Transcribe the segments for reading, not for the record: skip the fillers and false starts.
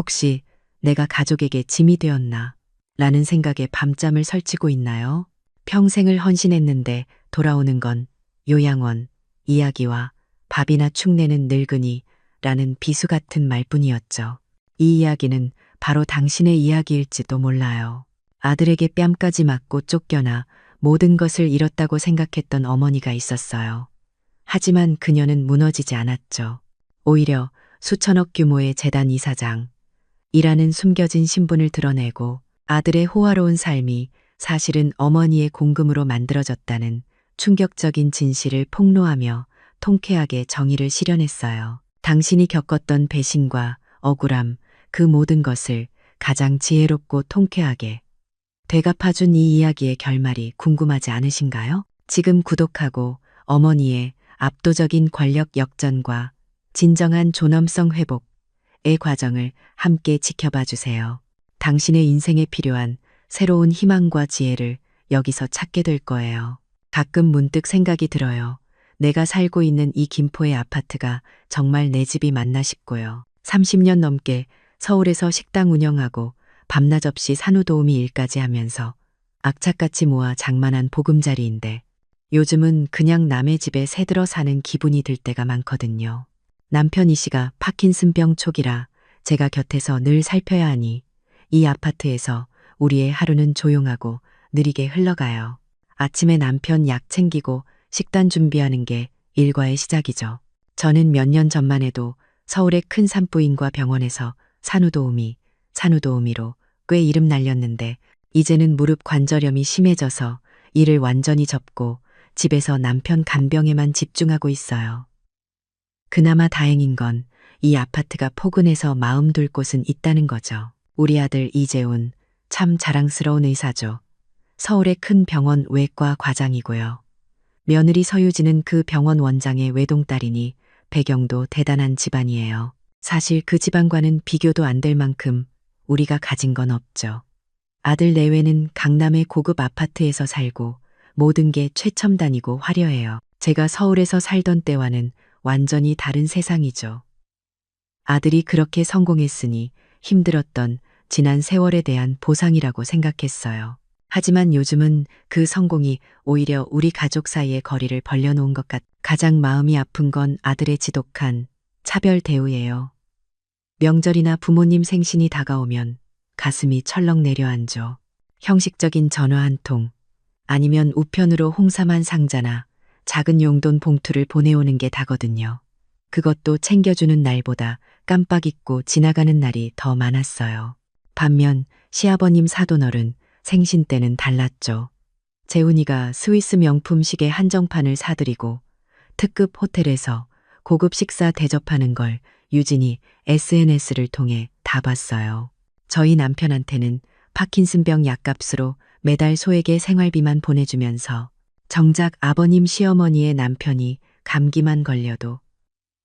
혹시 내가 가족에게 짐이 되었나? 라는 생각에 밤잠을 설치고 있나요? 평생을 헌신했는데 돌아오는 건 요양원, 이야기와 밥이나 축내는 늙은이 라는 비수 같은 말뿐이었죠. 이 이야기는 바로 당신의 이야기일지도 몰라요. 아들에게 뺨까지 맞고 쫓겨나 모든 것을 잃었다고 생각했던 어머니가 있었어요. 하지만 그녀는 무너지지 않았죠. 오히려 수천억 규모의 재단 이사장, 이라는 숨겨진 신분을 드러내고 아들의 호화로운 삶이 사실은 어머니의 공금으로 만들어졌다는 충격적인 진실을 폭로하며 통쾌하게 정의를 실현했어요. 당신이 겪었던 배신과 억울함, 그 모든 것을 가장 지혜롭고 통쾌하게 되갚아준 이 이야기의 결말이 궁금하지 않으신가요? 지금 구독하고 어머니의 압도적인 권력 역전과 진정한 존엄성 회복의 과정을 함께 지켜봐 주세요. 당신의 인생에 필요한 새로운 희망과 지혜를 여기서 찾게 될 거예요. 가끔 문득 생각이 들어요. 내가 살고 있는 이 김포의 아파트가 정말 내 집이 맞나 싶고요. 30년 넘게 서울에서 식당 운영하고 밤낮 없이 산후도우미 일까지 하면서 악착같이 모아 장만한 보금자리인데 요즘은 그냥 남의 집에 새들어 사는 기분이 들 때가 많거든요. 남편 이 씨가 파킨슨병 초기라 제가 곁에서 늘 살펴야 하니 이 아파트에서 우리의 하루는 조용하고 느리게 흘러가요. 아침에 남편 약 챙기고 식단 준비하는 게 일과의 시작이죠. 저는 몇 년 전만 해도 서울의 큰 산부인과 병원에서 산후도우미로 꽤 이름 날렸는데 이제는 무릎 관절염이 심해져서 일을 완전히 접고 집에서 남편 간병에만 집중하고 있어요. 그나마 다행인 건 이 아파트가 포근해서 마음 둘 곳은 있다는 거죠. 우리 아들 이재훈, 참 자랑스러운 의사죠. 서울의 큰 병원 외과 과장이고요. 며느리 서유진은 그 병원 원장의 외동딸이니 배경도 대단한 집안이에요. 사실 그 집안과는 비교도 안 될 만큼 우리가 가진 건 없죠. 아들 내외는 강남의 고급 아파트에서 살고 모든 게 최첨단이고 화려해요. 제가 서울에서 살던 때와는 완전히 다른 세상이죠. 아들이 그렇게 성공했으니 힘들었던 지난 세월에 대한 보상이라고 생각했어요. 하지만 요즘은 그 성공이 오히려 우리 가족 사이의 거리를 벌려놓은 것 가장 마음이 아픈 건 아들의 지독한 차별 대우예요. 명절이나 부모님 생신이 다가오면 가슴이 철렁 내려앉죠. 형식적인 전화 한 통, 아니면 우편으로 홍삼 한 상자나 작은 용돈 봉투를 보내오는 게 다거든요. 그것도 챙겨주는 날보다 깜빡 잊고 지나가는 날이 더 많았어요. 반면 시아버님 사돈어른 생신 때는 달랐죠. 재훈이가 스위스 명품 시계 한정판을 사드리고 특급 호텔에서 고급 식사 대접하는 걸 유진이 SNS를 통해 다 봤어요. 저희 남편한테는 파킨슨병 약값으로 매달 소액의 생활비만 보내주면서 정작 아버님 시어머니의 남편이 감기만 걸려도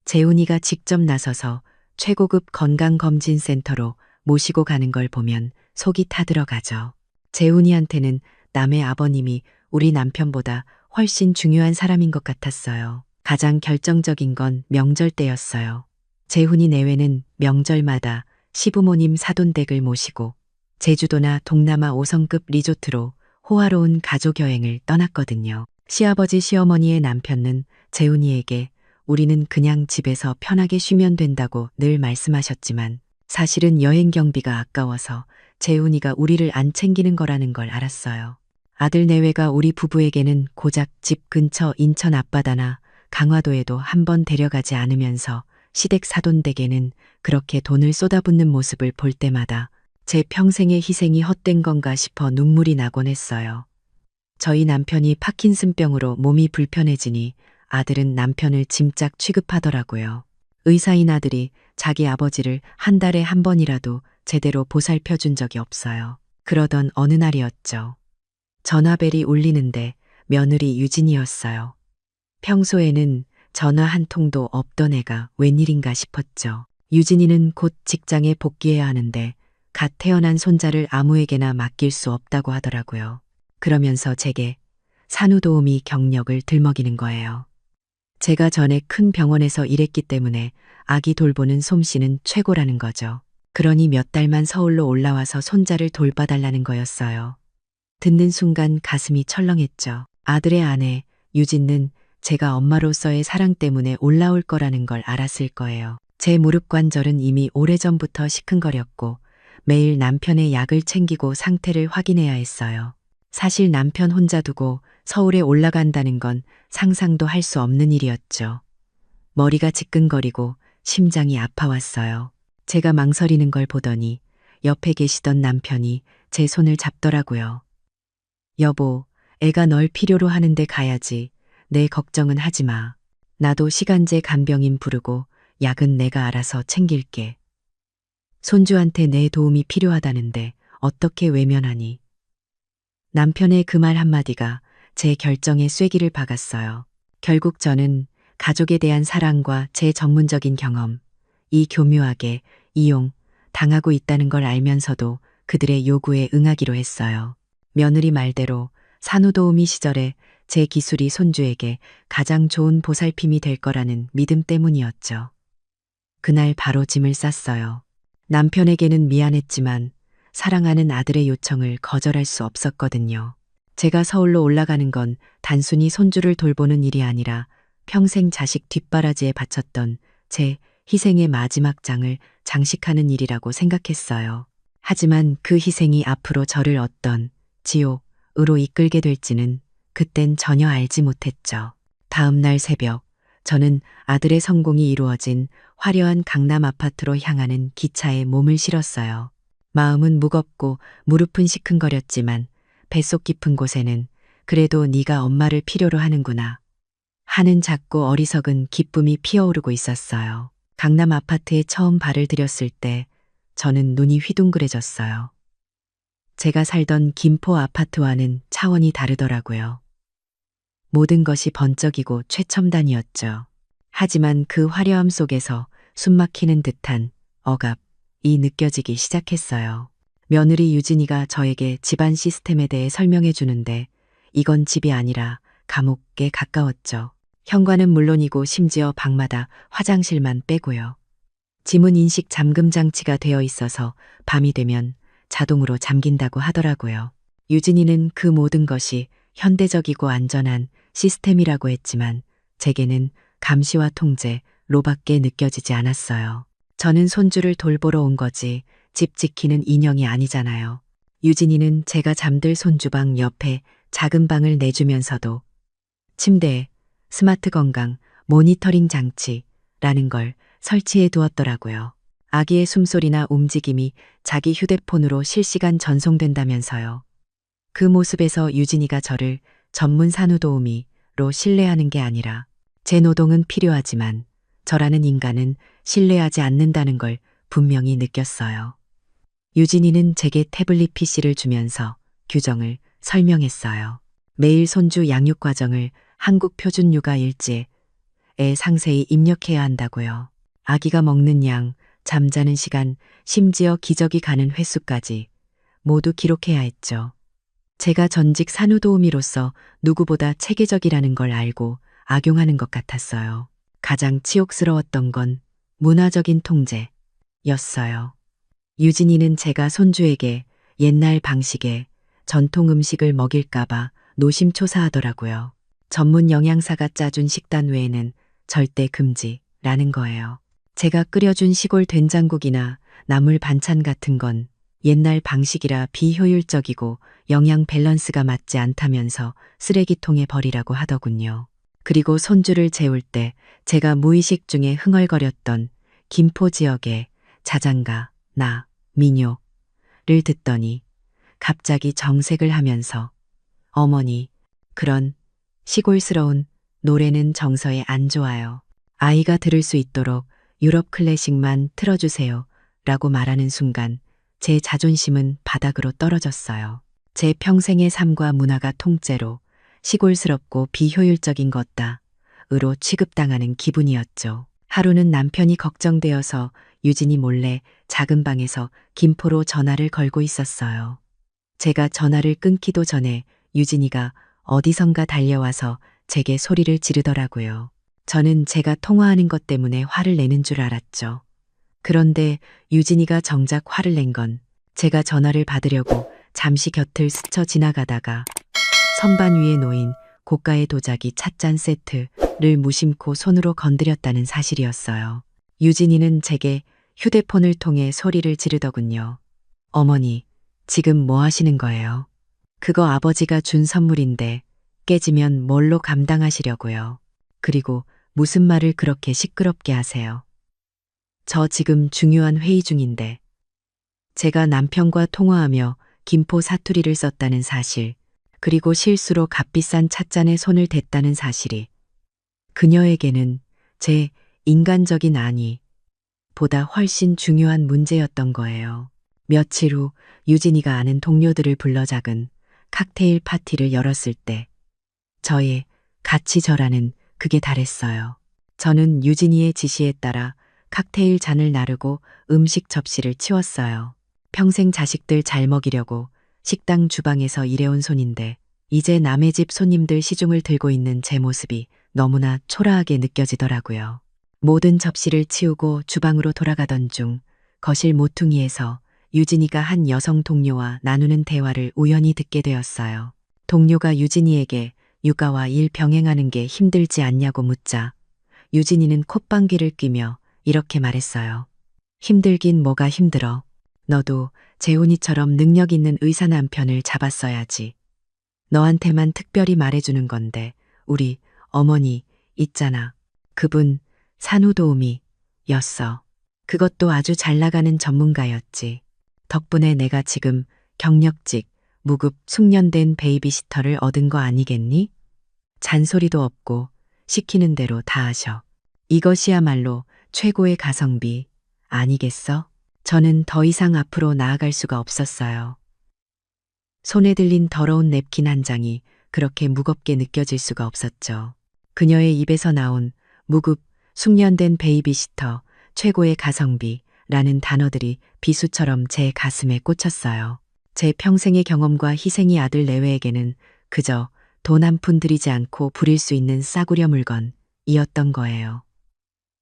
재훈이가 직접 나서서 최고급 건강검진센터로 모시고 가는 걸 보면 속이 타들어가죠. 재훈이한테는 남의 아버님이 우리 남편보다 훨씬 중요한 사람인 것 같았어요. 가장 결정적인 건 명절 때였어요. 재훈이 내외는 명절마다 시부모님 사돈댁을 모시고 제주도나 동남아 5성급 리조트로 호화로운 가족 여행을 떠났거든요. 시아버지 시어머니의 남편은 재훈이에게 우리는 그냥 집에서 편하게 쉬면 된다고 늘 말씀하셨지만 사실은 여행 경비가 아까워서 재훈이가 우리를 안 챙기는 거라는 걸 알았어요. 아들 내외가 우리 부부에게는 고작 집 근처 인천 앞바다나 강화도에도 한번 데려가지 않으면서 시댁 사돈댁에는 그렇게 돈을 쏟아붓는 모습을 볼 때마다 제 평생의 희생이 헛된 건가 싶어 눈물이 나곤 했어요. 저희 남편이 파킨슨병으로 몸이 불편해지니 아들은 남편을 짐짝 취급하더라고요. 의사인 아들이 자기 아버지를 한 달에 한 번이라도 제대로 보살펴 준 적이 없어요. 그러던 어느 날이었죠. 전화벨이 울리는데 며느리 유진이었어요. 평소에는 전화 한 통도 없던 애가 웬일인가 싶었죠. 유진이는 곧 직장에 복귀해야 하는데 갓 태어난 손자를 아무에게나 맡길 수 없다고 하더라고요. 그러면서 제게 산후도우미 경력을 들먹이는 거예요. 제가 전에 큰 병원에서 일했기 때문에 아기 돌보는 솜씨는 최고라는 거죠. 그러니 몇 달만 서울로 올라와서 손자를 돌봐달라는 거였어요. 듣는 순간 가슴이 철렁했죠. 아들의 아내 유진은 제가 엄마로서의 사랑 때문에 올라올 거라는 걸 알았을 거예요. 제 무릎 관절은 이미 오래전부터 시큰거렸고 매일 남편의 약을 챙기고 상태를 확인해야 했어요. 사실 남편 혼자 두고 서울에 올라간다는 건 상상도 할 수 없는 일이었죠. 머리가 지끈거리고 심장이 아파왔어요. 제가 망설이는 걸 보더니 옆에 계시던 남편이 제 손을 잡더라고요. 여보, 애가 널 필요로 하는데 가야지. 내 걱정은 하지 마. 나도 시간제 간병인 부르고 약은 내가 알아서 챙길게. 손주한테 내 도움이 필요하다는데 어떻게 외면하니? 남편의 그 말 한마디가 제 결정에 쐐기를 박았어요. 결국 저는 가족에 대한 사랑과 제 전문적인 경험, 이 교묘하게 당하고 있다는 걸 알면서도 그들의 요구에 응하기로 했어요. 며느리 말대로 산후도우미 시절에 제 기술이 손주에게 가장 좋은 보살핌이 될 거라는 믿음 때문이었죠. 그날 바로 짐을 쌌어요. 남편에게는 미안했지만 사랑하는 아들의 요청을 거절할 수 없었거든요. 제가 서울로 올라가는 건 단순히 손주를 돌보는 일이 아니라 평생 자식 뒷바라지에 바쳤던 제 희생의 마지막 장을 장식하는 일이라고 생각했어요. 하지만 그 희생이 앞으로 저를 어떤 지옥으로 이끌게 될지는 그땐 전혀 알지 못했죠. 다음 날 새벽, 저는 아들의 성공이 이루어진 화려한 강남 아파트로 향하는 기차에 몸을 실었어요. 마음은 무겁고 무릎은 시큰거렸지만 뱃속 깊은 곳에는 그래도 네가 엄마를 필요로 하는구나 하는 작고 어리석은 기쁨이 피어오르고 있었어요. 강남 아파트에 처음 발을 들였을 때 저는 눈이 휘둥그레졌어요. 제가 살던 김포 아파트와는 차원이 다르더라고요. 모든 것이 번쩍이고 최첨단이었죠. 하지만 그 화려함 속에서 숨막히는 듯한 억압이 느껴지기 시작했어요. 며느리 유진이가 저에게 집안 시스템에 대해 설명해 주는데 이건 집이 아니라 감옥에 가까웠죠. 현관은 물론이고 심지어 방마다 화장실만 빼고요. 지문 인식 잠금 장치가 되어 있어서 밤이 되면 자동으로 잠긴다고 하더라고요. 유진이는 그 모든 것이 현대적이고 안전한 시스템이라고 했지만 제게는 감시와 통제로 밖에 느껴지지 않았어요. 저는 손주를 돌보러 온 거지 집 지키는 인형이 아니잖아요. 유진이는 제가 잠들 손주방 옆에 작은 방을 내주면서도 침대에 스마트 건강 모니터링 장치라는 걸 설치해 두었더라고요. 아기의 숨소리나 움직임이 자기 휴대폰으로 실시간 전송된다면서요. 그 모습에서 유진이가 저를 전문 산후도우미로 신뢰하는 게 아니라 제 노동은 필요하지만 저라는 인간은 신뢰하지 않는다는 걸 분명히 느꼈어요. 유진이는 제게 태블릿 PC를 주면서 규정을 설명했어요. 매일 손주 양육 과정을 한국 표준 육아 일지에 상세히 입력해야 한다고요. 아기가 먹는 양, 잠자는 시간, 심지어 기저귀 가는 횟수까지 모두 기록해야 했죠. 제가 전직 산후도우미로서 누구보다 체계적이라는 걸 알고 악용하는 것 같았어요. 가장 치욕스러웠던 건 문화적인 통제였어요. 유진이는 제가 손주에게 옛날 방식의 전통 음식을 먹일까봐 노심초사하더라고요. 전문 영양사가 짜준 식단 외에는 절대 금지라는 거예요. 제가 끓여준 시골 된장국이나 나물 반찬 같은 건 옛날 방식이라 비효율적이고 영양 밸런스가 맞지 않다면서 쓰레기통에 버리라고 하더군요. 그리고 손주를 재울 때 제가 무의식 중에 흥얼거렸던 김포 지역의 자장가, 나, 민요를 듣더니 갑자기 정색을 하면서 어머니, 그런 시골스러운 노래는 정서에 안 좋아요. 아이가 들을 수 있도록 유럽 클래식만 틀어주세요. 라고 말하는 순간 제 자존심은 바닥으로 떨어졌어요. 제 평생의 삶과 문화가 통째로 시골스럽고 비효율적인 것다으로 취급당하는 기분이었죠. 하루는 남편이 걱정되어서 유진이 몰래 작은 방에서 김포로 전화를 걸고 있었어요. 제가 전화를 끊기도 전에 유진이가 어디선가 달려와서 제게 소리를 지르더라고요. 저는 제가 통화하는 것 때문에 화를 내는 줄 알았죠. 그런데 유진이가 정작 화를 낸 건 제가 전화를 받으려고 잠시 곁을 스쳐 지나가다가 선반 위에 놓인 고가의 도자기 찻잔 세트를 무심코 손으로 건드렸다는 사실이었어요. 유진이는 제게 휴대폰을 통해 소리를 지르더군요. 어머니, 지금 뭐 하시는 거예요? 그거 아버지가 준 선물인데 깨지면 뭘로 감당하시려고요. 그리고 무슨 말을 그렇게 시끄럽게 하세요? 저 지금 중요한 회의 중인데 제가 남편과 통화하며 김포 사투리를 썼다는 사실, 그리고 실수로 값비싼 찻잔에 손을 댔다는 사실이 그녀에게는 제 인간적인 안위 보다 훨씬 중요한 문제였던 거예요. 며칠 후 유진이가 아는 동료들을 불러 작은 칵테일 파티를 열었을 때 저의 같이 절하는 극에 달했어요. 저는 유진이의 지시에 따라 칵테일 잔을 나르고 음식 접시를 치웠어요. 평생 자식들 잘 먹이려고 식당 주방에서 일해온 손인데 이제 남의 집 손님들 시중을 들고 있는 제 모습이 너무나 초라하게 느껴지더라고요. 모든 접시를 치우고 주방으로 돌아가던 중 거실 모퉁이에서 유진이가 한 여성 동료와 나누는 대화를 우연히 듣게 되었어요. 동료가 유진이에게 육아와 일 병행하는 게 힘들지 않냐고 묻자 유진이는 콧방귀를 뀌며 이렇게 말했어요. 힘들긴 뭐가 힘들어. 너도 재훈이처럼 능력 있는 의사 남편을 잡았어야지. 너한테만 특별히 말해주는 건데 우리 어머니 있잖아. 그분 산후도우미였어. 그것도 아주 잘 나가는 전문가였지. 덕분에 내가 지금 경력직, 무급 숙련된 베이비시터를 얻은 거 아니겠니? 잔소리도 없고 시키는 대로 다 하셔. 이것이야말로 최고의 가성비 아니겠어? 저는 더 이상 앞으로 나아갈 수가 없었어요. 손에 들린 더러운 냅킨 한 장이 그렇게 무겁게 느껴질 수가 없었죠. 그녀의 입에서 나온 무급, 숙련된 베이비시터, 최고의 가성비라는 단어들이 비수처럼 제 가슴에 꽂혔어요. 제 평생의 경험과 희생이 아들 내외에게는 그저 돈 한 푼 들이지 않고 부릴 수 있는 싸구려 물건이었던 거예요.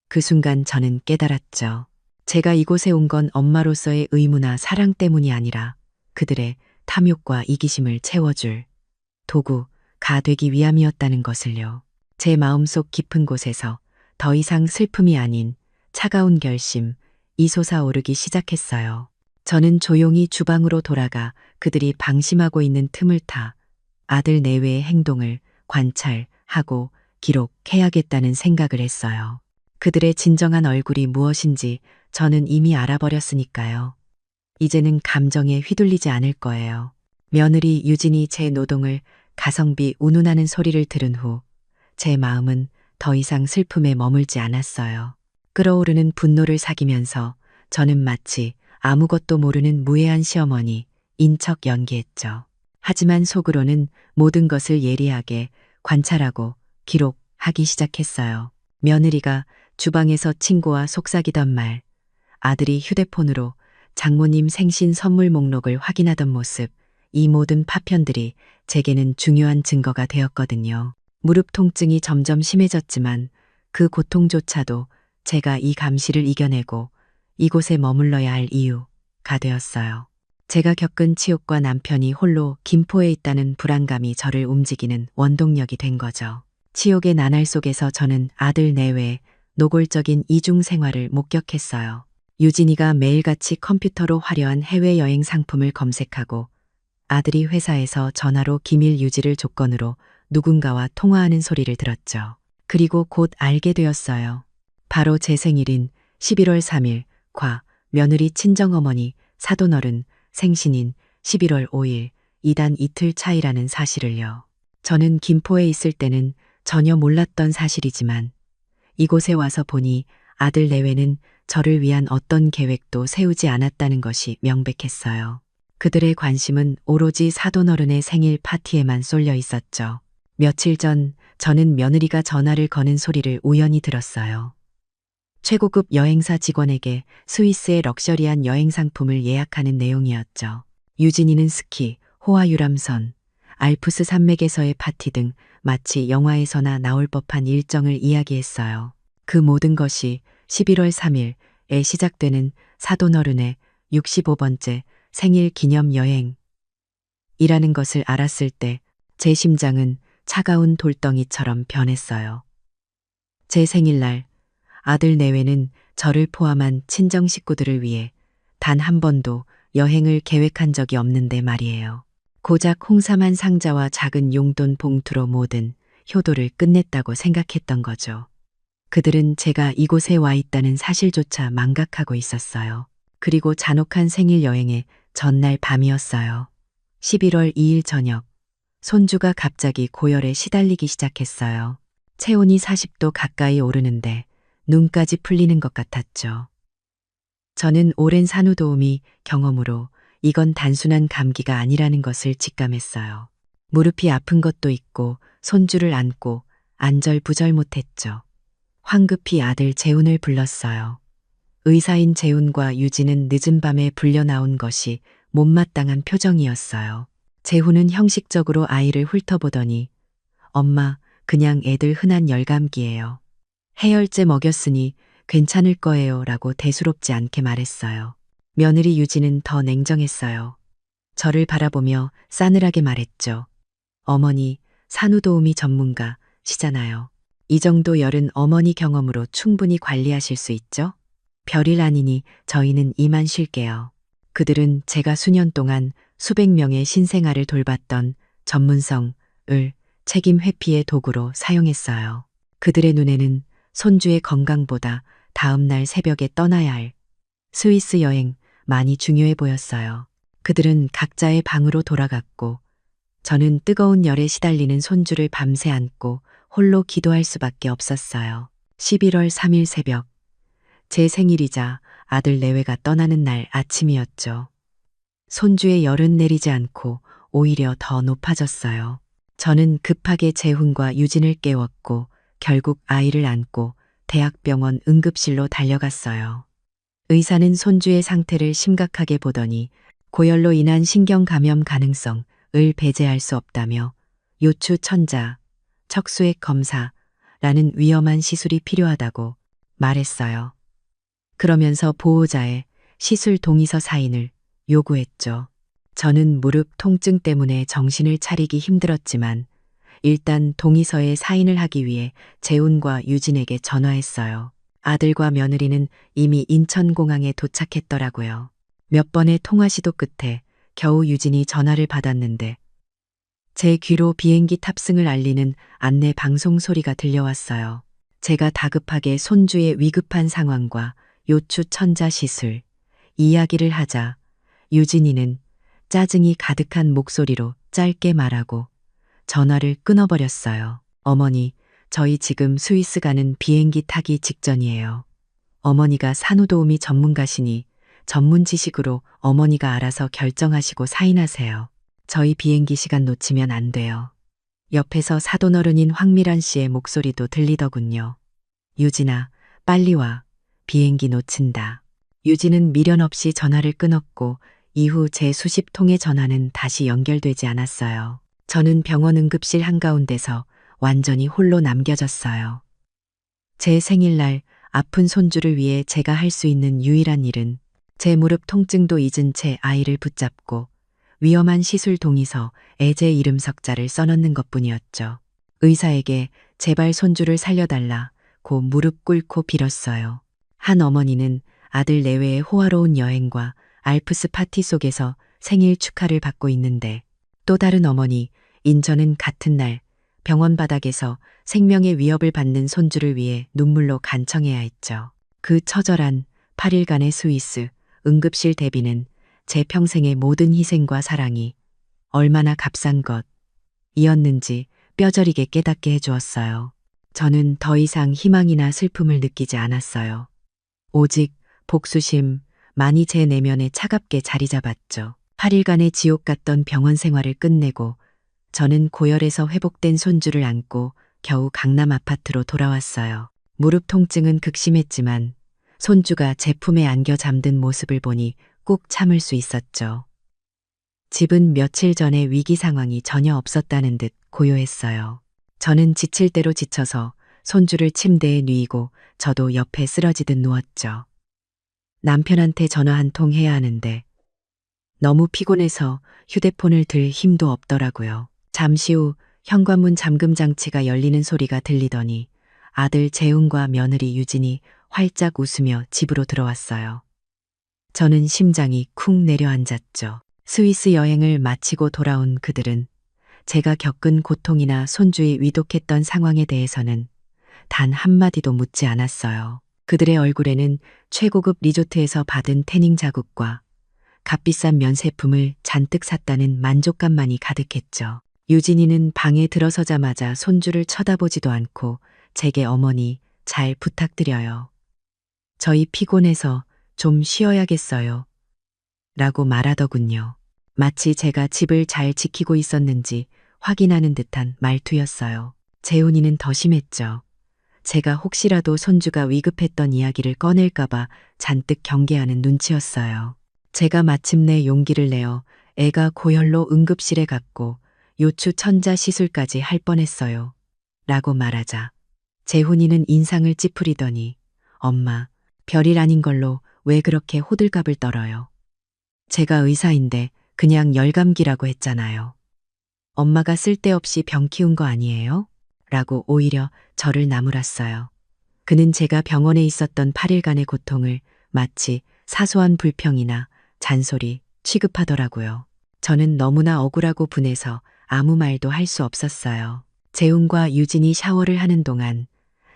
그 순간 저는 깨달았죠. 제가 이곳에 온 건 엄마로서의 의무나 사랑 때문이 아니라 그들의 탐욕과 이기심을 채워줄 도구가 되기 위함이었다는 것을요. 제 마음속 깊은 곳에서 더 이상 슬픔이 아닌 차가운 결심이 솟아오르기 시작했어요. 저는 조용히 주방으로 돌아가 그들이 방심하고 있는 틈을 타 아들 내외의 행동을 관찰하고 기록해야겠다는 생각을 했어요. 그들의 진정한 얼굴이 무엇인지 저는 이미 알아버렸으니까요. 이제는 감정에 휘둘리지 않을 거예요. 며느리 유진이 제 노동을 가성비 운운하는 소리를 들은 후 제 마음은 더 이상 슬픔에 머물지 않았어요. 끓어오르는 분노를 사기면서 저는 마치 아무것도 모르는 무해한 시어머니인 척 연기했죠. 하지만 속으로는 모든 것을 예리하게 관찰하고 기록하기 시작했어요. 며느리가 주방에서 친구와 속삭이던 말, 아들이 휴대폰으로 장모님 생신 선물 목록을 확인하던 모습, 이 모든 파편들이 제게는 중요한 증거가 되었거든요. 무릎 통증이 점점 심해졌지만 그 고통조차도 제가 이 감시를 이겨내고 이곳에 머물러야 할 이유가 되었어요. 제가 겪은 치욕과 남편이 홀로 김포에 있다는 불안감이 저를 움직이는 원동력이 된 거죠. 치욕의 나날 속에서 저는 아들 내외 노골적인 이중 생활을 목격했어요. 유진이가 매일같이 컴퓨터로 화려한 해외여행 상품을 검색하고 아들이 회사에서 전화로 기밀 유지를 조건으로 누군가와 통화하는 소리를 들었죠. 그리고 곧 알게 되었어요. 바로 제 생일인 11월 3일 과 며느리 친정어머니 사돈어른 생신인 11월 5일 이단 이틀 차이라는 사실을요. 저는 김포에 있을 때는 전혀 몰랐던 사실이지만 이곳에 와서 보니 아들 내외는 저를 위한 어떤 계획도 세우지 않았다는 것이 명백했어요. 그들의 관심은 오로지 사돈어른의 생일 파티에만 쏠려 있었죠. 며칠 전 저는 며느리가 전화를 거는 소리를 우연히 들었어요. 최고급 여행사 직원에게 스위스의 럭셔리한 여행 상품을 예약하는 내용이었죠. 유진이는 스키, 호화 유람선, 알프스 산맥에서의 파티 등 마치 영화에서나 나올 법한 일정을 이야기했어요. 그 모든 것이 11월 3일 시작되는 사돈어른의 65번째 생일 기념 여행이라는 것을 알았을 때 제 심장은 차가운 돌덩이처럼 변했어요. 제 생일날 아들 내외는 저를 포함한 친정 식구들을 위해 단 한 번도 여행을 계획한 적이 없는데 말이에요. 고작 홍삼 한 상자와 작은 용돈 봉투로 모든 효도를 끝냈다고 생각했던 거죠. 그들은 제가 이곳에 와 있다는 사실조차 망각하고 있었어요. 그리고 잔혹한 생일 여행의 전날 밤이었어요. 11월 2일 저녁, 손주가 갑자기 고열에 시달리기 시작했어요. 체온이 40도 가까이 오르는데 눈까지 풀리는 것 같았죠. 저는 오랜 산후도우미 경험으로 이건 단순한 감기가 아니라는 것을 직감했어요. 무릎이 아픈 것도 있고 손주를 안고 안절부절 못했죠. 황급히 아들 재훈을 불렀어요. 의사인 재훈과 유진은 늦은 밤에 불려 나온 것이 못마땅한 표정이었어요. 재훈은 형식적으로 아이를 훑어보더니 엄마, 그냥 애들 흔한 열감기예요. 해열제 먹였으니 괜찮을 거예요 라고 대수롭지 않게 말했어요. 며느리 유진은 더 냉정했어요. 저를 바라보며 싸늘하게 말했죠. 어머니, 산후도우미 전문가시잖아요. 이 정도 열은 어머니 경험으로 충분히 관리하실 수 있죠? 별일 아니니 저희는 이만 쉴게요. 그들은 제가 수년 동안 수백 명의 신생아를 돌봤던 전문성을 책임 회피의 도구로 사용했어요. 그들의 눈에는 손주의 건강보다 다음 날 새벽에 떠나야 할 스위스 여행 많이 중요해 보였어요. 그들은 각자의 방으로 돌아갔고 저는 뜨거운 열에 시달리는 손주를 밤새 안고 홀로 기도할 수밖에 없었어요. 11월 3일 새벽, 제 생일이자 아들 내외가 떠나는 날 아침이었죠. 손주의 열은 내리지 않고 오히려 더 높아졌어요. 저는 급하게 재훈과 유진을 깨웠고 결국 아이를 안고 대학병원 응급실로 달려갔어요. 의사는 손주의 상태를 심각하게 보더니 고열로 인한 신경 감염 가능성을 배제할 수 없다며 요추 천자, 척수액 검사라는 위험한 시술이 필요하다고 말했어요. 그러면서 보호자의 시술 동의서 사인을 요구했죠. 저는 무릎 통증 때문에 정신을 차리기 힘들었지만 일단 동의서에 사인을 하기 위해 재훈과 유진에게 전화했어요. 아들과 며느리는 이미 인천공항에 도착했더라고요. 몇 번의 통화 시도 끝에 겨우 유진이 전화를 받았는데 제 귀로 비행기 탑승을 알리는 안내 방송 소리가 들려왔어요. 제가 다급하게 손주의 위급한 상황과 요추 천자 시술 이야기를 하자 유진이는 짜증이 가득한 목소리로 짧게 말하고 전화를 끊어버렸어요. 어머니, 저희 지금 스위스 가는 비행기 타기 직전이에요. 어머니가 산후도우미 전문가시니 전문 지식으로 어머니가 알아서 결정하시고 사인하세요. 저희 비행기 시간 놓치면 안 돼요. 옆에서 사돈어른인 황미란 씨의 목소리도 들리더군요. 유진아, 빨리 와. 비행기 놓친다. 유진은 미련 없이 전화를 끊었고 이후 제 수십 통의 전화는 다시 연결되지 않았어요. 저는 병원 응급실 한가운데서 완전히 홀로 남겨졌어요. 제 생일날 아픈 손주를 위해 제가 할 수 있는 유일한 일은 제 무릎 통증도 잊은 채 아이를 붙잡고 위험한 시술 동의서 애제 이름 석자를 써넣는 것뿐이었죠. 의사에게 제발 손주를 살려달라고 무릎 꿇고 빌었어요. 한 어머니는 아들 내외의 호화로운 여행과 알프스 파티 속에서 생일 축하를 받고 있는데 또 다른 어머니 인전은 같은 날 병원 바닥에서 생명의 위협을 받는 손주를 위해 눈물로 간청해야 했죠. 그 처절한 8일간의 스위스 응급실 대비는 제 평생의 모든 희생과 사랑이 얼마나 값싼 것이었는지 뼈저리게 깨닫게 해주었어요. 저는 더 이상 희망이나 슬픔을 느끼지 않았어요. 오직 복수심만이 제 내면에 차갑게 자리 잡았죠. 8일간의 지옥 같던 병원 생활을 끝내고 저는 고열에서 회복된 손주를 안고 겨우 강남 아파트로 돌아왔어요. 무릎 통증은 극심했지만 손주가 제 품에 안겨 잠든 모습을 보니 꾹 참을 수 있었죠. 집은 며칠 전에 위기 상황이 전혀 없었다는 듯 고요했어요. 저는 지칠 대로 지쳐서 손주를 침대에 누이고 저도 옆에 쓰러지듯 누웠죠. 남편한테 전화 한 통 해야 하는데 너무 피곤해서 휴대폰을 들 힘도 없더라고요. 잠시 후 현관문 잠금 장치가 열리는 소리가 들리더니 아들 재훈과 며느리 유진이 활짝 웃으며 집으로 들어왔어요. 저는 심장이 쿵 내려앉았죠. 스위스 여행을 마치고 돌아온 그들은 제가 겪은 고통이나 손주의 위독했던 상황에 대해서는 단 한마디도 묻지 않았어요. 그들의 얼굴에는 최고급 리조트에서 받은 태닝 자국과 값비싼 면세품을 잔뜩 샀다는 만족감만이 가득했죠. 유진이는 방에 들어서자마자 손주를 쳐다보지도 않고 제게 어머니 잘 부탁드려요. 저희 피곤해서 좀 쉬어야겠어요. 라고 말하더군요. 마치 제가 집을 잘 지키고 있었는지 확인하는 듯한 말투였어요. 재훈이는 더 심했죠. 제가 혹시라도 손주가 위급했던 이야기를 꺼낼까봐 잔뜩 경계하는 눈치였어요. 제가 마침내 용기를 내어 애가 고열로 응급실에 갔고 요추 천자 시술까지 할 뻔했어요. 라고 말하자 재훈이는 인상을 찌푸리더니 엄마, 별일 아닌 걸로 왜 그렇게 호들갑을 떨어요. 제가 의사인데 그냥 열감기라고 했잖아요. 엄마가 쓸데없이 병 키운 거 아니에요? 라고 오히려 저를 나무랐어요. 그는 제가 병원에 있었던 8일간의 고통을 마치 사소한 불평이나 잔소리 취급하더라고요. 저는 너무나 억울하고 분해서 아무 말도 할 수 없었어요. 재훈과 유진이 샤워를 하는 동안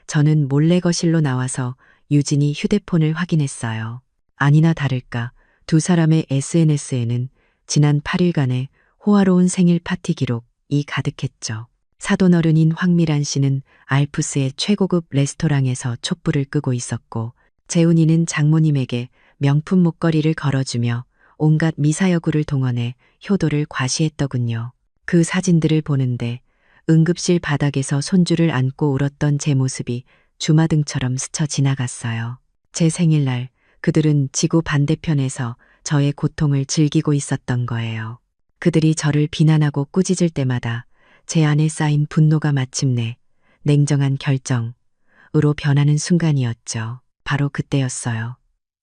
저는 몰래 거실로 나와서 유진이 휴대폰을 확인했어요. 아니나 다를까 두 사람의 SNS에는 지난 8일간의 호화로운 생일 파티 기록이 가득했죠. 사돈어른인 황미란 씨는 알프스의 최고급 레스토랑에서 촛불을 끄고 있었고 재훈이는 장모님에게 명품 목걸이를 걸어주며 온갖 미사여구를 동원해 효도를 과시했더군요. 그 사진들을 보는데 응급실 바닥에서 손주를 안고 울었던 제 모습이 주마등처럼 스쳐 지나갔어요. 제 생일날 그들은 지구 반대편에서 저의 고통을 즐기고 있었던 거예요. 그들이 저를 비난하고 꾸짖을 때마다 제 안에 쌓인 분노가 마침내 냉정한 결정으로 변하는 순간이었죠. 바로 그때였어요.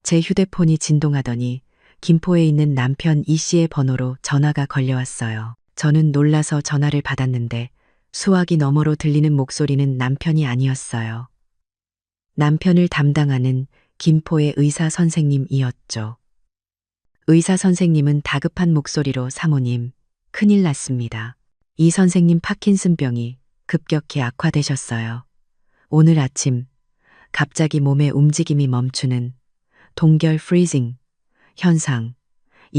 제 휴대폰이 진동하더니 김포에 있는 남편 이 씨의 번호로 전화가 걸려왔어요. 저는 놀라서 전화를 받았는데 수화기 너머로 들리는 목소리는 남편이 아니었어요. 남편을 담당하는 김포의 의사 선생님이었죠. 의사 선생님은 다급한 목소리로 사모님, 큰일 났습니다. 이 선생님 파킨슨병이 급격히 악화되셨어요. 오늘 아침 갑자기 몸의 움직임이 멈추는 동결 프리징 현상이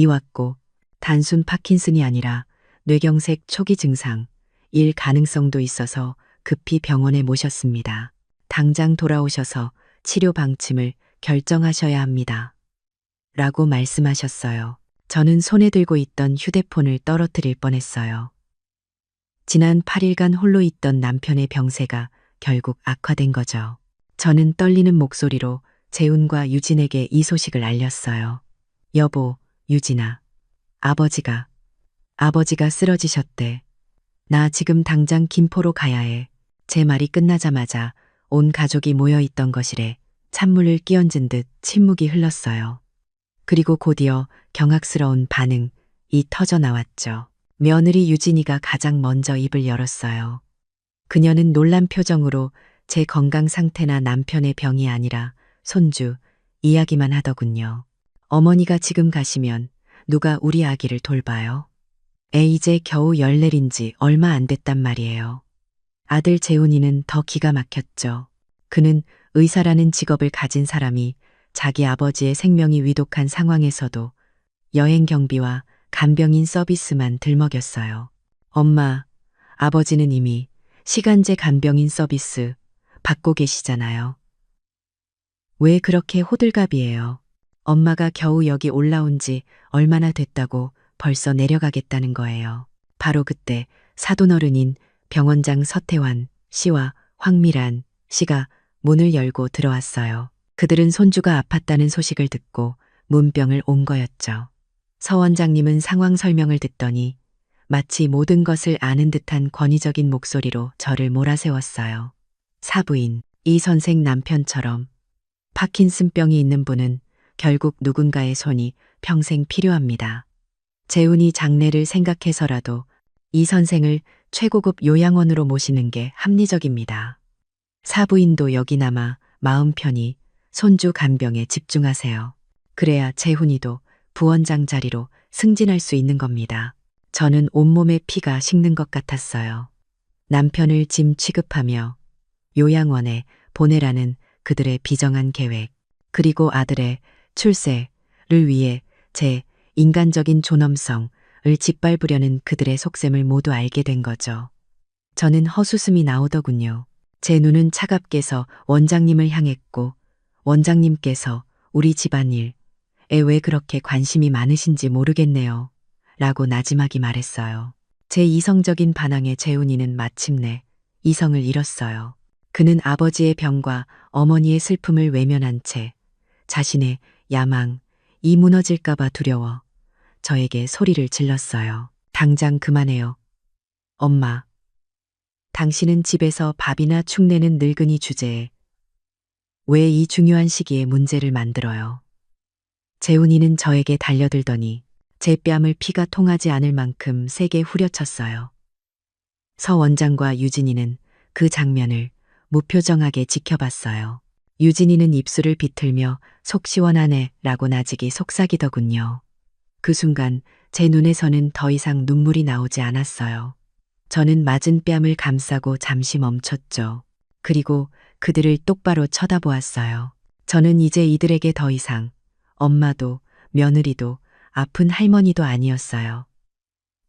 왔고 단순 파킨슨이 아니라 뇌경색 초기 증상일 가능성도 있어서 급히 병원에 모셨습니다. 당장 돌아오셔서 치료 방침을 결정하셔야 합니다. 라고 말씀하셨어요. 저는 손에 들고 있던 휴대폰을 떨어뜨릴 뻔했어요. 지난 8일간 홀로 있던 남편의 병세가 결국 악화된 거죠. 저는 떨리는 목소리로 재훈과 유진에게 이 소식을 알렸어요. 여보, 유진아. 아버지가 쓰러지셨대. 나 지금 당장 김포로 가야 해. 제 말이 끝나자마자 온 가족이 모여있던 거실에 찬물을 끼얹은 듯 침묵이 흘렀어요. 그리고 곧이어 경악스러운 반응이 터져 나왔죠. 며느리 유진이가 가장 먼저 입을 열었어요. 그녀는 놀란 표정으로 제 건강 상태나 남편의 병이 아니라 손주 이야기만 하더군요. 어머니가 지금 가시면 누가 우리 아기를 돌봐요? 애 이제 겨우 열내린 지 얼마 안 됐단 말이에요. 아들 재훈이는 더 기가 막혔죠. 그는 의사라는 직업을 가진 사람이 자기 아버지의 생명이 위독한 상황에서도 여행 경비와 간병인 서비스만 들먹였어요. 엄마, 아버지는 이미 시간제 간병인 서비스 받고 계시잖아요. 왜 그렇게 호들갑이에요? 엄마가 겨우 여기 올라온 지 얼마나 됐다고 벌써 내려가겠다는 거예요. 바로 그때 사돈어른인 병원장 서태환 씨와 황미란 씨가 문을 열고 들어왔어요. 그들은 손주가 아팠다는 소식을 듣고 문병을 온 거였죠. 서 원장님은 상황 설명을 듣더니 마치 모든 것을 아는 듯한 권위적인 목소리로 저를 몰아세웠어요. 사부인, 이 선생 남편처럼 파킨슨병이 있는 분은 결국 누군가의 손이 평생 필요합니다. 재훈이 장래를 생각해서라도 이 선생을 최고급 요양원으로 모시는 게 합리적입니다. 사부인도 여기 남아 마음 편히 손주 간병에 집중하세요. 그래야 재훈이도 부원장 자리로 승진할 수 있는 겁니다. 저는 온몸에 피가 식는 것 같았어요. 남편을 짐 취급하며 요양원에 보내라는 그들의 비정한 계획, 그리고 아들의 출세를 위해 제 인간적인 존엄성을 짓밟으려는 그들의 속셈을 모두 알게 된 거죠. 저는 헛웃음이 나오더군요. 제 눈은 차갑게서 원장님을 향했고, 원장님께서 우리 집안일에 왜 그렇게 관심이 많으신지 모르겠네요. 라고 나지막이 말했어요. 제 이성적인 반항에 재훈이는 마침내 이성을 잃었어요. 그는 아버지의 병과 어머니의 슬픔을 외면한 채 자신의 야망이 무너질까봐 두려워 저에게 소리를 질렀어요. 당장 그만해요. 엄마. 당신은 집에서 밥이나 축내는 늙은이 주제에 왜 이 중요한 시기에 문제를 만들어요? 재훈이는 저에게 달려들더니 제 뺨을 피가 통하지 않을 만큼 세게 후려쳤어요. 서 원장과 유진이는 그 장면을 무표정하게 지켜봤어요. 유진이는 입술을 비틀며 속 시원하네 라고 나직이 속삭이더군요. 그 순간 제 눈에서는 더 이상 눈물이 나오지 않았어요. 저는 맞은 뺨을 감싸고 잠시 멈췄죠. 그리고 그들을 똑바로 쳐다보았어요. 저는 이제 이들에게 더 이상 엄마도 며느리도 아픈 할머니도 아니었어요.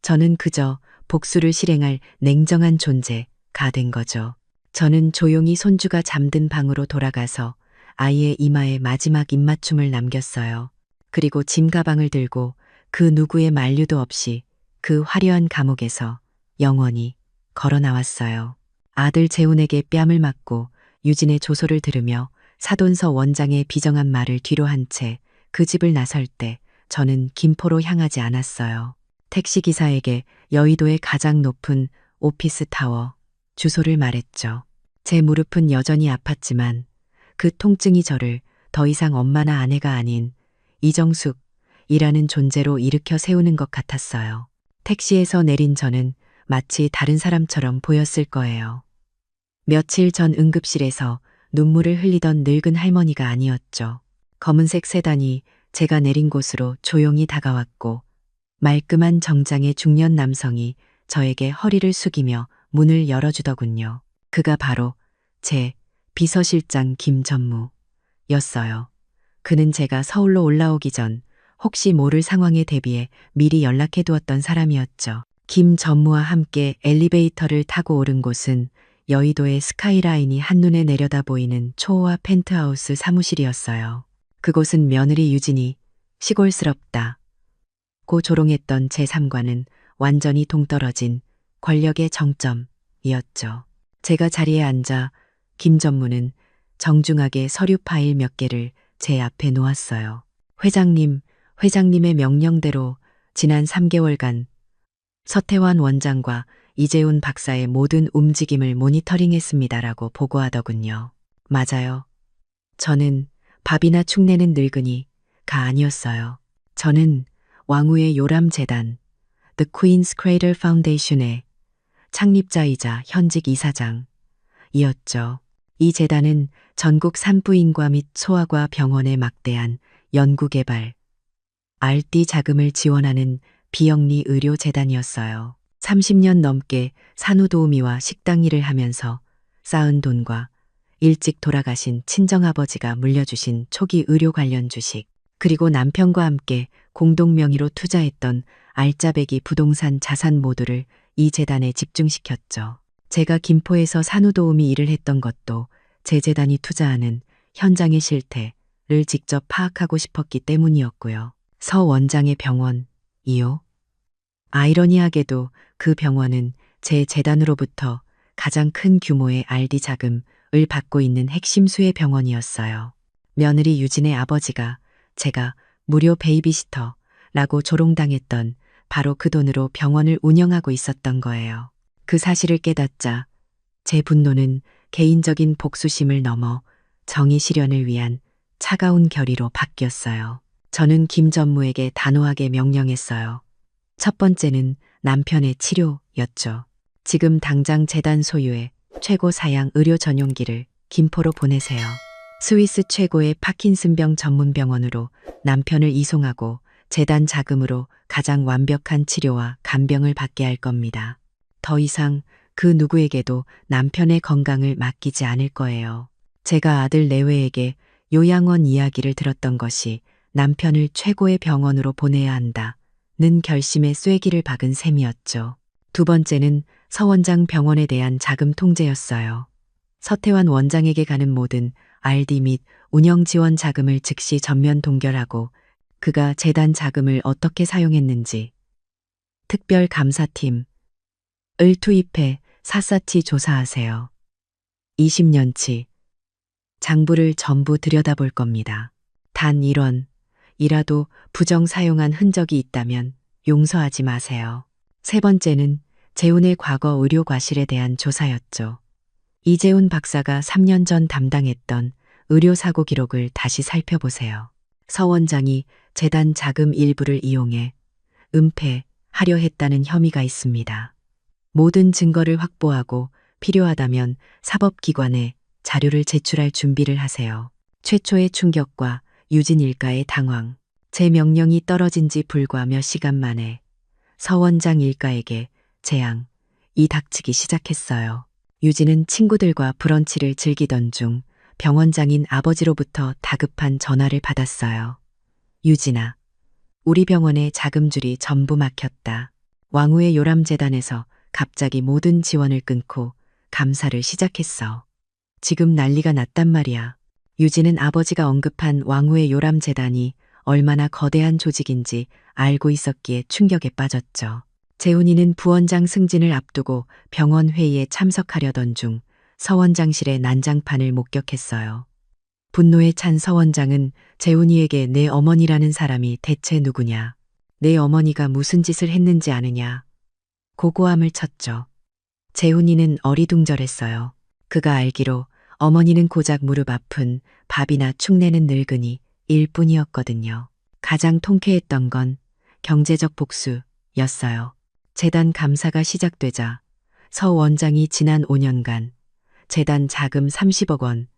저는 그저 복수를 실행할 냉정한 존재가 된 거죠. 저는 조용히 손주가 잠든 방으로 돌아가서 아이의 이마에 마지막 입맞춤을 남겼어요. 그리고 짐 가방을 들고 그 누구의 만류도 없이 그 화려한 감옥에서 영원히 걸어 나왔어요. 아들 재훈에게 뺨을 맞고 유진의 조소를 들으며 사돈서 원장의 비정한 말을 뒤로 한 채 그 집을 나설 때 저는 김포로 향하지 않았어요. 택시기사에게 여의도의 가장 높은 오피스 타워 주소를 말했죠. 제 무릎은 여전히 아팠지만 그 통증이 저를 더 이상 엄마나 아내가 아닌 이정숙이라는 존재로 일으켜 세우는 것 같았어요. 택시에서 내린 저는 마치 다른 사람처럼 보였을 거예요. 며칠 전 응급실에서 눈물을 흘리던 늙은 할머니가 아니었죠. 검은색 세단이 제가 내린 곳으로 조용히 다가왔고 말끔한 정장의 중년 남성이 저에게 허리를 숙이며 문을 열어주더군요. 그가 바로 제 비서실장 김전무였어요. 그는 제가 서울로 올라오기 전 혹시 모를 상황에 대비해 미리 연락해 두었던 사람이었죠. 김전무와 함께 엘리베이터를 타고 오른 곳은 여의도의 스카이라인이 한눈에 내려다 보이는 초호화 펜트하우스 사무실이었어요. 그곳은 며느리 유진이 시골스럽다 고 조롱했던 제3과는 완전히 동떨어진 권력의 정점이었죠. 제가 자리에 앉아 김 전무는 정중하게 서류 파일 몇 개를 제 앞에 놓았어요. 회장님의 명령대로 지난 3개월간 서태환 원장과 이재훈 박사의 모든 움직임을 모니터링했습니다라고 보고하더군요. 맞아요. 저는 밥이나 축내는 늙은이가 아니었어요. 저는 왕후의 요람재단, The Queen's Cradle Foundation의 창립자이자 현직 이사장이었죠. 이 재단은 전국 산부인과 및 소아과 병원의 막대한 연구개발, R&D 자금을 지원하는 비영리 의료재단이었어요. 30년 넘게 산후도우미와 식당 일을 하면서 쌓은 돈과 일찍 돌아가신 친정아버지가 물려주신 초기 의료 관련 주식, 그리고 남편과 함께 공동 명의로 투자했던 알짜배기 부동산 자산 모두를 이 재단에 집중시켰죠. 제가 김포에서 산후도우미 일을 했던 것도 제 재단이 투자하는 현장의 실태를 직접 파악하고 싶었기 때문이었고요. 서 원장의 병원이요. 아이러니하게도 그 병원은 제 재단으로부터 가장 큰 규모의 R&D 자금을 받고 있는 핵심 수혜 병원이었어요. 며느리 유진의 아버지가 제가 무료 베이비시터라고 조롱당했던 바로 그 돈으로 병원을 운영하고 있었던 거예요. 그 사실을 깨닫자 제 분노는 개인적인 복수심을 넘어 정의 실현을 위한 차가운 결의로 바뀌었어요. 저는 김 전무에게 단호하게 명령했어요. 첫 번째는 남편의 치료였죠. 지금 당장 재단 소유의 최고 사양 의료 전용기를 김포로 보내세요. 스위스 최고의 파킨슨병 전문 병원으로 남편을 이송하고 재단 자금으로 가장 완벽한 치료와 간병을 받게 할 겁니다. 더 이상 그 누구에게도 남편의 건강을 맡기지 않을 거예요. 제가 아들 내외에게 요양원 이야기를 들었던 것이 남편을 최고의 병원으로 보내야 한다는 결심에 쐐기를 박은 셈이었죠. 두 번째는 서 원장 병원에 대한 자금 통제였어요. 서태환 원장에게 가는 모든 RD 및 운영 지원 자금을 즉시 전면 동결하고 그가 재단 자금을 어떻게 사용했는지 특별감사팀을 투입해 샅샅이 조사하세요. 20년치 장부를 전부 들여다볼 겁니다. 단 1원이라도 부정 사용한 흔적이 있다면 용서하지 마세요. 세 번째는 재훈의 과거 의료 과실에 대한 조사였죠. 이재훈 박사가 3년 전 담당했던 의료사고 기록을 다시 살펴보세요. 서 원장이 재단 자금 일부를 이용해 은폐하려 했다는 혐의가 있습니다. 모든 증거를 확보하고 필요하다면 사법기관에 자료를 제출할 준비를 하세요. 최초의 충격과 유진 일가의 당황. 제 명령이 떨어진 지 불과 몇 시간 만에 서 원장 일가에게 재앙이 닥치기 시작했어요. 유진은 친구들과 브런치를 즐기던 중 병원장인 아버지로부터 다급한 전화를 받았어요. 유진아, 우리 병원의 자금줄이 전부 막혔다. 왕후의 요람재단에서 갑자기 모든 지원을 끊고 감사를 시작했어. 지금 난리가 났단 말이야. 유진은 아버지가 언급한 왕후의 요람재단이 얼마나 거대한 조직인지 알고 있었기에 충격에 빠졌죠. 재훈이는 부원장 승진을 앞두고 병원 회의에 참석하려던 중 서원장실의 난장판을 목격했어요. 분노에 찬 서원장은 재훈이에게 내 어머니라는 사람이 대체 누구냐, 내 어머니가 무슨 짓을 했는지 아느냐, 고고함을 쳤죠. 재훈이는 어리둥절했어요. 그가 알기로 어머니는 고작 무릎 아픈 밥이나 축내는 늙은이 일 뿐이었거든요. 가장 통쾌했던 건 경제적 복수였어요. 재단 감사가 시작되자 서 원장이 지난 5년간 재단 자금 30억 원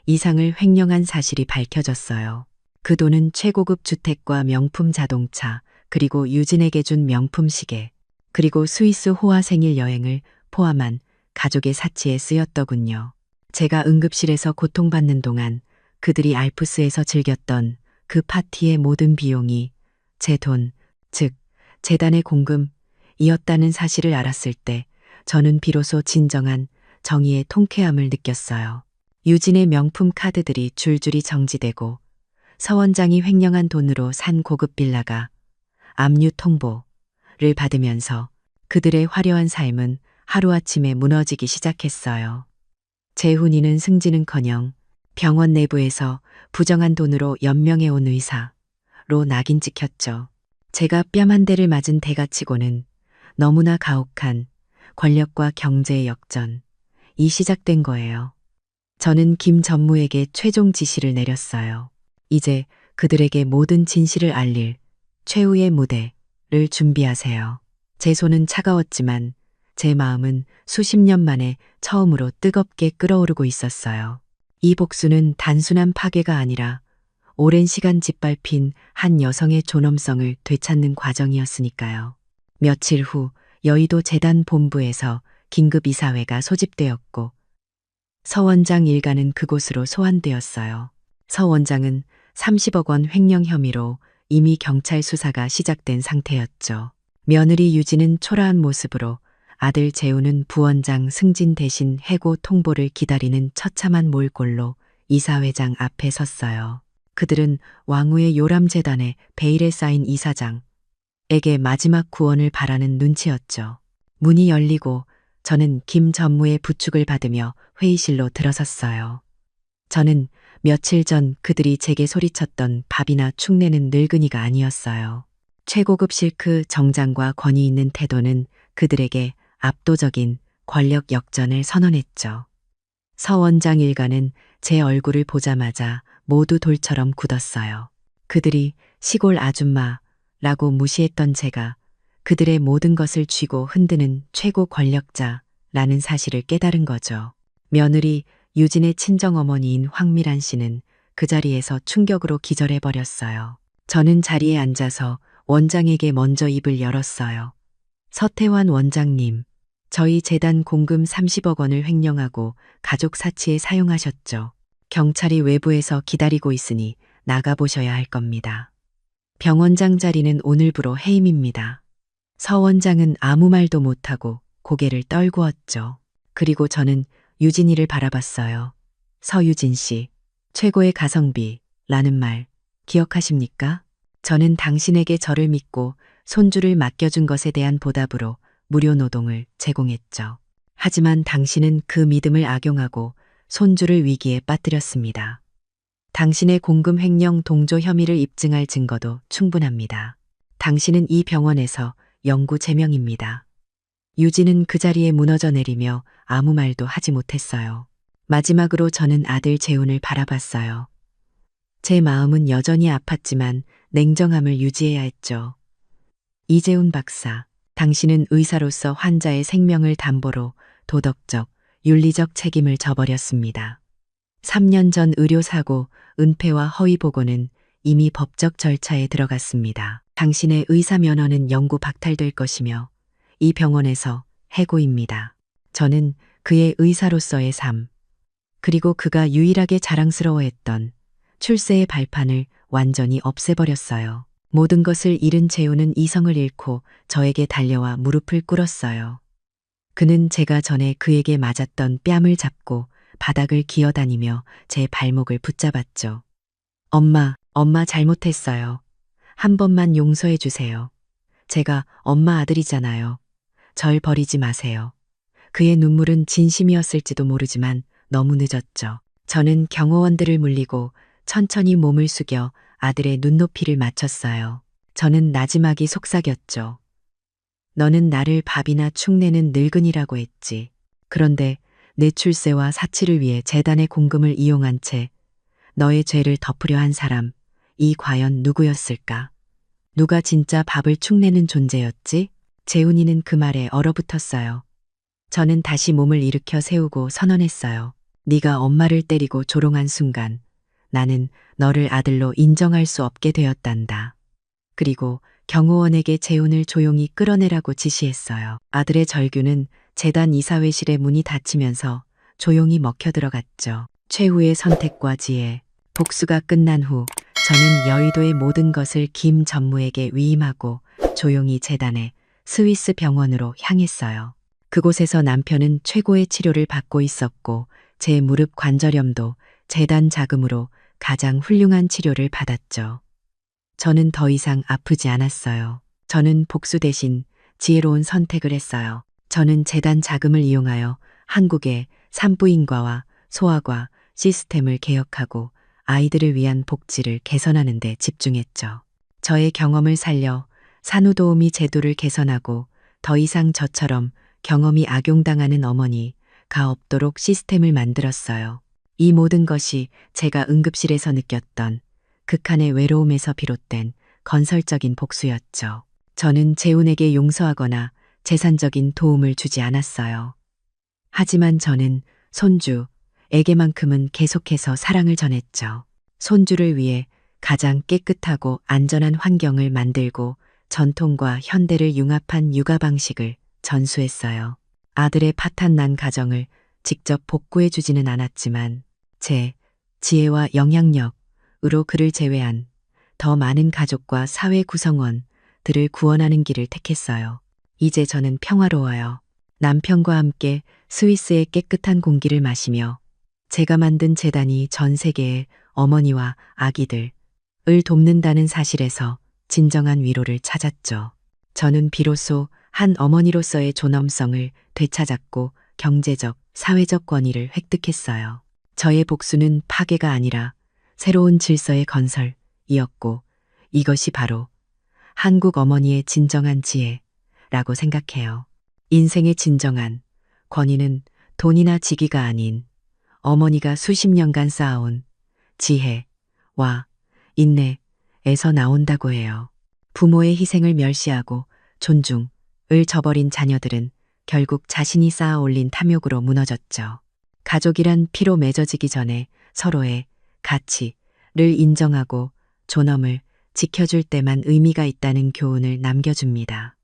이상을 횡령한 사실이 밝혀졌어요. 그 돈은 최고급 주택과 명품 자동차, 그리고 유진에게 준 명품 시계, 그리고 스위스 호화 생일 여행을 포함한 가족의 사치에 쓰였더군요. 제가 응급실에서 고통받는 동안 그들이 알프스에서 즐겼던 그 파티의 모든 비용이 제 돈, 즉 재단의 공금이었다는 사실을 알았을 때 저는 비로소 진정한 정의의 통쾌함을 느꼈어요. 유진의 명품 카드들이 줄줄이 정지되고 서 원장이 횡령한 돈으로 산 고급 빌라가 압류 통보를 받으면서 그들의 화려한 삶은 하루아침에 무너지기 시작했어요. 재훈이는 승진은커녕 병원 내부에서 부정한 돈으로 연명해온 의사로 낙인 찍혔죠. 제가 뺨 한 대를 맞은 대가치고는 너무나 가혹한 권력과 경제의 역전이 시작된 거예요. 저는 김 전무에게 최종 지시를 내렸어요. 이제 그들에게 모든 진실을 알릴 최후의 무대를 준비하세요. 제 손은 차가웠지만 제 마음은 수십 년 만에 처음으로 뜨겁게 끓어오르고 있었어요. 이 복수는 단순한 파괴가 아니라 오랜 시간 짓밟힌 한 여성의 존엄성을 되찾는 과정이었으니까요. 며칠 후 여의도 재단 본부에서 긴급 이사회가 소집되었고 서 원장 일가는 그곳으로 소환되었어요. 서 원장은 30억 원 횡령 혐의로 이미 경찰 수사가 시작된 상태였죠. 며느리 유진은 초라한 모습으로, 아들 재훈은 부원장 승진 대신 해고 통보를 기다리는 처참한 몰골로 이사회장 앞에 섰어요. 그들은 왕후의 요람재단에 베일에 쌓인 이사장에게 마지막 구원을 바라는 눈치였죠. 문이 열리고 저는 김 전무의 부축을 받으며 회의실로 들어섰어요. 저는 며칠 전 그들이 제게 소리쳤던 밥이나 축내는 늙은이가 아니었어요. 최고급 실크 정장과 권위 있는 태도는 그들에게 압도적인 권력 역전을 선언했죠. 서 원장 일가는 제 얼굴을 보자마자 모두 돌처럼 굳었어요. 그들이 시골 아줌마라고 무시했던 제가 그들의 모든 것을 쥐고 흔드는 최고 권력자라는 사실을 깨달은 거죠. 며느리 유진의 친정어머니인 황미란 씨는 그 자리에서 충격으로 기절해버렸어요. 저는 자리에 앉아서 원장에게 먼저 입을 열었어요. 서태환 원장님, 저희 재단 공금 30억 원을 횡령하고 가족 사치에 사용하셨죠. 경찰이 외부에서 기다리고 있으니 나가보셔야 할 겁니다. 병원장 자리는 오늘부로 해임입니다. 서 원장은 아무 말도 못하고 고개를 떨구었죠. 그리고 저는 유진이를 바라봤어요. 서유진 씨, 최고의 가성비라는 말 기억하십니까? 저는 당신에게 저를 믿고 손주를 맡겨준 것에 대한 보답으로 무료 노동을 제공했죠. 하지만 당신은 그 믿음을 악용하고 손주를 위기에 빠뜨렸습니다. 당신의 공금 횡령 동조 혐의를 입증할 증거도 충분합니다. 당신은 이 병원에서 영구 제명입니다. 유진은 그 자리에 무너져 내리며 아무 말도 하지 못했어요. 마지막으로 저는 아들 재훈을 바라봤어요. 제 마음은 여전히 아팠지만 냉정함을 유지해야 했죠. 이재훈 박사, 당신은 의사로서 환자의 생명을 담보로 도덕적, 윤리적 책임을 져버렸습니다. 3년 전 의료사고, 은폐와 허위 보고는 이미 법적 절차에 들어갔습니다. 당신의 의사 면허는 영구 박탈될 것이며 이 병원에서 해고입니다. 저는 그의 의사로서의 삶, 그리고 그가 유일하게 자랑스러워했던 출세의 발판을 완전히 없애버렸어요. 모든 것을 잃은 재훈은 이성을 잃고 저에게 달려와 무릎을 꿇었어요. 그는 제가 전에 그에게 맞았던 뺨을 잡고 바닥을 기어다니며 제 발목을 붙잡았죠. 엄마 잘못했어요. 한 번만 용서해 주세요. 제가 엄마 아들이잖아요. 절 버리지 마세요. 그의 눈물은 진심이었을지도 모르지만 너무 늦었죠. 저는 경호원들을 물리고 천천히 몸을 숙여 아들의 눈높이를 맞췄어요. 저는 나지막이 속삭였죠. 너는 나를 밥이나 축내는 늙은이라고 했지. 그런데 내 출세와 사치를 위해 재단의 공금을 이용한 채 너의 죄를 덮으려 한 사람, 이 과연 누구였을까? 누가 진짜 밥을 축내는 존재였지? 재훈이는 그 말에 얼어붙었어요. 저는 다시 몸을 일으켜 세우고 선언했어요. 네가 엄마를 때리고 조롱한 순간 나는 너를 아들로 인정할 수 없게 되었단다. 그리고 경호원에게 재훈을 조용히 끌어내라고 지시했어요. 아들의 절규는 재단 이사회실의 문이 닫히면서 조용히 먹혀 들어갔죠. 최후의 선택과 지혜, 복수가 끝난 후 저는 여의도의 모든 것을 김 전무에게 위임하고 조용히 재단의 스위스 병원으로 향했어요. 그곳에서 남편은 최고의 치료를 받고 있었고 제 무릎 관절염도 재단 자금으로 가장 훌륭한 치료를 받았죠. 저는 더 이상 아프지 않았어요. 저는 복수 대신 지혜로운 선택을 했어요. 저는 재단 자금을 이용하여 한국의 산부인과와 소아과 시스템을 개혁하고 아이들을 위한 복지를 개선하는 데 집중했죠. 저의 경험을 살려 산후도우미 제도를 개선하고 더 이상 저처럼 경험이 악용당하는 어머니가 없도록 시스템을 만들었어요. 이 모든 것이 제가 응급실에서 느꼈던 극한의 외로움에서 비롯된 건설적인 복수였죠. 저는 재훈에게 용서하거나 재산적인 도움을 주지 않았어요. 하지만 저는 손주에게만큼은 계속해서 사랑을 전했죠. 손주를 위해 가장 깨끗하고 안전한 환경을 만들고 전통과 현대를 융합한 육아 방식을 전수했어요. 아들의 파탄난 가정을 직접 복구해 주지는 않았지만 제 지혜와 영향력으로 그를 제외한 더 많은 가족과 사회 구성원들을 구원하는 길을 택했어요. 이제 저는 평화로워요. 남편과 함께 스위스의 깨끗한 공기를 마시며 제가 만든 재단이 전 세계의 어머니와 아기들을 돕는다는 사실에서 진정한 위로를 찾았죠. 저는 비로소 한 어머니로서의 존엄성을 되찾았고 경제적, 사회적 권위를 획득했어요. 저의 복수는 파괴가 아니라 새로운 질서의 건설이었고 이것이 바로 한국 어머니의 진정한 지혜라고 생각해요. 인생의 진정한 권위는 돈이나 직위가 아닌 어머니가 수십 년간 쌓아온 지혜, 와, 인내에서 나온다고 해요. 부모의 희생을 멸시하고 존중을 저버린 자녀들은 결국 자신이 쌓아 올린 탐욕으로 무너졌죠. 가족이란 피로 맺어지기 전에 서로의 가치를 인정하고 존엄을 지켜줄 때만 의미가 있다는 교훈을 남겨줍니다.